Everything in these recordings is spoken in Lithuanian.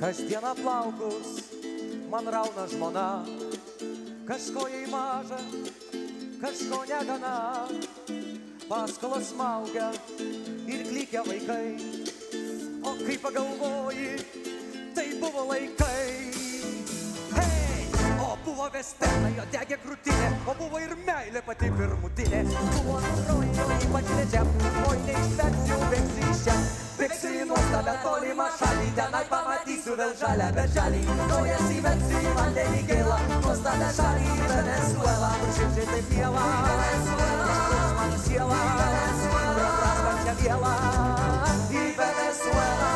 Kasdieną plaukus man rauna žmona, kažko jai maža, kažko negana, paskolos smaugia ir klykia vaikai, o kai pagalvoji, tai buvo laikai. Hei, o buvo vestena, jo degė krūtinė, o buvo ir meilė pati pirmutinė. Buvo antroji, ypač ledžiam, oi neišversiu, bėgsiu iš čia. Bėgsiu į nuostabę tolimą šalį, tenai pamatysiu vėl žalę berželį. Naujas įversiu į vandenį gailą, nuostabę šalį į Venezuelą. Kur širdžiai taip miela, ištrūks mano siela, kur atraspančią vielą į Venezuelą.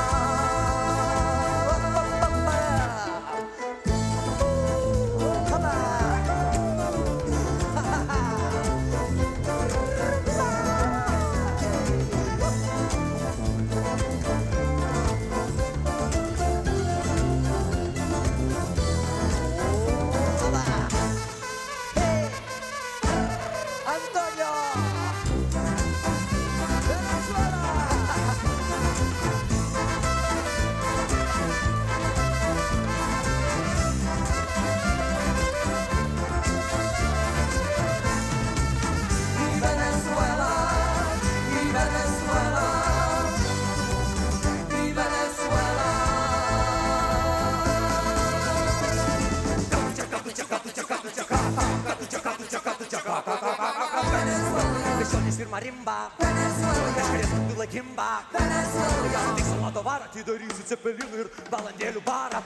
Ir marimba, kažkaip bila gimba, tik salado varą, atidarysiu cepelinų ir balandėlių barą.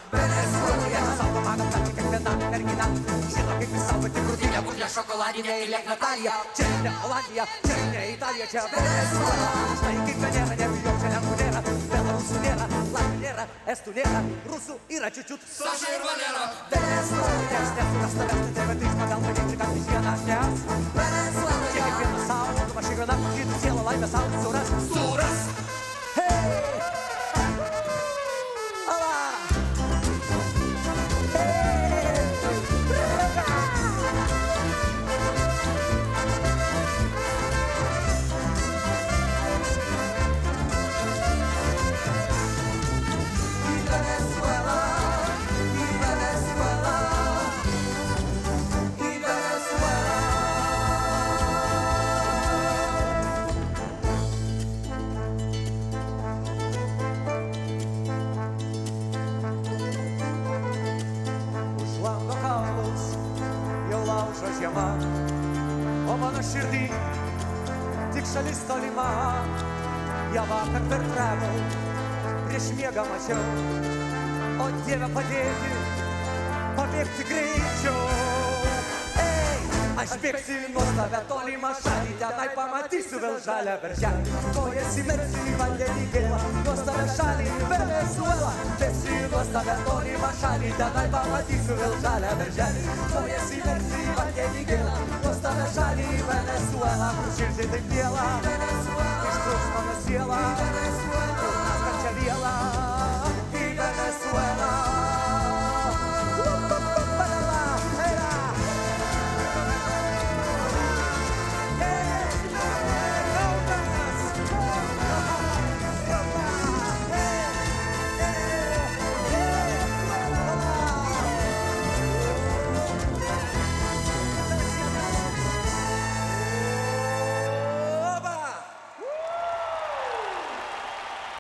Savo magą plačiai kiekviena mergina, žino kaip išsaugoti krūtinę, kur ne šokoladinė ir liek Natalija. Čia ne Olandija, čia ne Italija, čia Venezuela. Štai kaip Venera, nebijau, čia Lenkų nėra, Belarusų nėra, Latvių nėra, Estų nėra, Rusų yra čiučiut. Saša ir Valera. Venezuela, nes nesuras tavęs, tai tėvė teismą gal manyti, kad kiekvieną nes. Venezuela, čia kiekvieną savo. Šigana, kitų sielą laimę sau suras. Suras! Hei! Ala! Hei! Į Venezuela, į Venezuela, į Venezuela. Žiema, o mano širdį tik šalis tolima. Ja vakar per travel prieš miegą mačiau, o Dieve padėti, pabėgti greičiau. Ei, aš bėgsiu į nuostabę tolimą šalį, tenai pamatysiu vėl žalę berželį. Kojas įmersiu į vandenį gailą, nuostabę šalį į Venezuelą. Bėgsiu į nuostabę tolimą šalį, tenai pamatysiu vėl žalę berželį. Kojas įmersiu į vandenį gailą, nuostabę šalį į Venezuelą. Kur širdžiai taip miela, ištrūks mano siela.